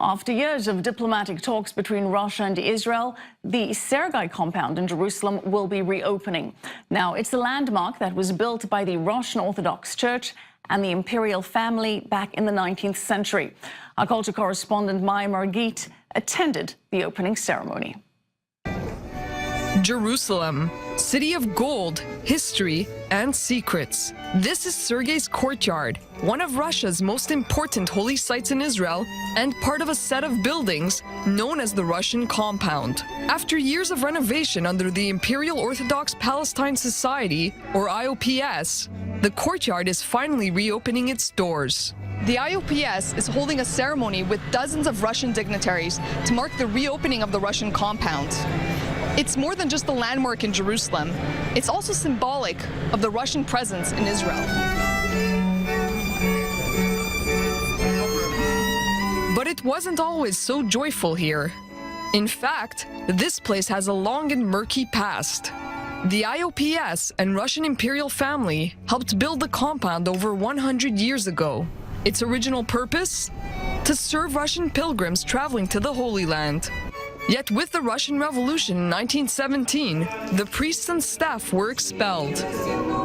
After years of diplomatic talks between Russia and Israel, the Sergei compound in Jerusalem will be reopening. Now, it's a landmark that was built by the Russian Orthodox Church and the imperial family back in the 19th century. Our culture correspondent Maya Margit attended the opening ceremony. Jerusalem, city of gold, history, and secrets. This is Sergei's Courtyard, one of Russia's most important holy sites in Israel and part of a set of buildings known as the Russian Compound. After years of renovation under the Imperial Orthodox Palestine Society, or IOPS, the Courtyard is finally reopening its doors. The IOPS is holding a ceremony with dozens of Russian dignitaries to mark the reopening of the Russian Compound. It's more than just a landmark in Jerusalem. It's also symbolic of the Russian presence in Israel. But it wasn't always so joyful here. In fact, this place has a long and murky past. The IOPS and Russian imperial family helped build the compound over 100 years ago. Its original purpose? To serve Russian pilgrims traveling to the Holy Land. Yet with the Russian Revolution in 1917, the priests and staff were expelled,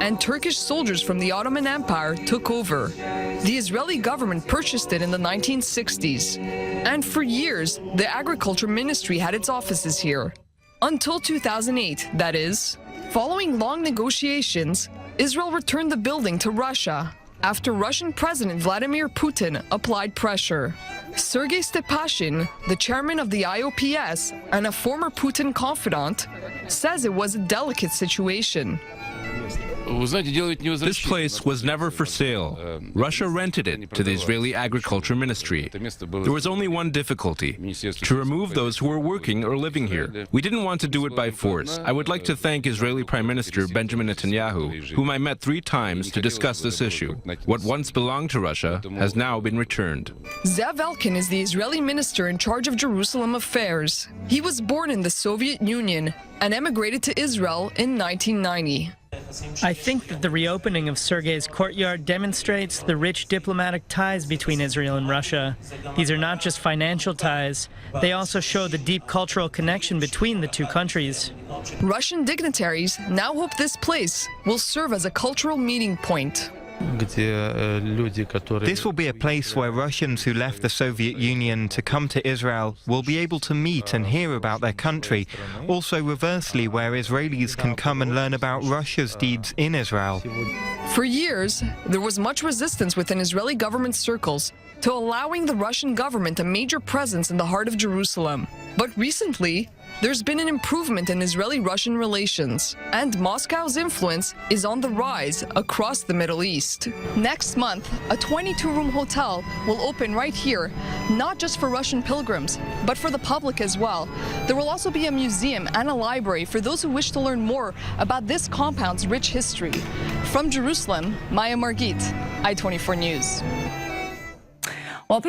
and Turkish soldiers from the Ottoman Empire took over. The Israeli government purchased it in the 1960s, and for years, the Agriculture Ministry had its offices here. Until 2008, that is. Following long negotiations, Israel returned the building to Russia after Russian President Vladimir Putin applied pressure. Sergei Stepashin, the chairman of the IOPS and a former Putin confidant, says it was a delicate situation. This place was never for sale. Russia rented it to the Israeli Agriculture Ministry. There was only one difficulty: to remove those who were working or living here. We didn't want to do it by force. I would like to thank Israeli Prime Minister Benjamin Netanyahu, whom I met 3 times to discuss this issue. What once belonged to Russia has now been returned. Zev Elkin is the Israeli minister in charge of Jerusalem affairs. He was born in the Soviet Union and emigrated to Israel in 1990. I think that the reopening of Sergei's Courtyard demonstrates the rich diplomatic ties between Israel and Russia. These are not just financial ties, they also show the deep cultural connection between the two countries. Russian dignitaries now hope this place will serve as a cultural meeting point. This will be a place where Russians who left the Soviet Union to come to Israel will be able to meet and hear about their country. Also, reversely, where Israelis can come and learn about Russia's deeds in Israel. For years, there was much resistance within Israeli government circles to allowing the Russian government a major presence in the heart of Jerusalem. But recently, there's been an improvement in Israeli-Russian relations, and Moscow's influence is on the rise across the Middle East. Next month, a 22-room hotel will open right here, not just for Russian pilgrims, but for the public as well. There will also be a museum and a library for those who wish to learn more about this compound's rich history. From Jerusalem, Maya Margit, I-24 News. Well,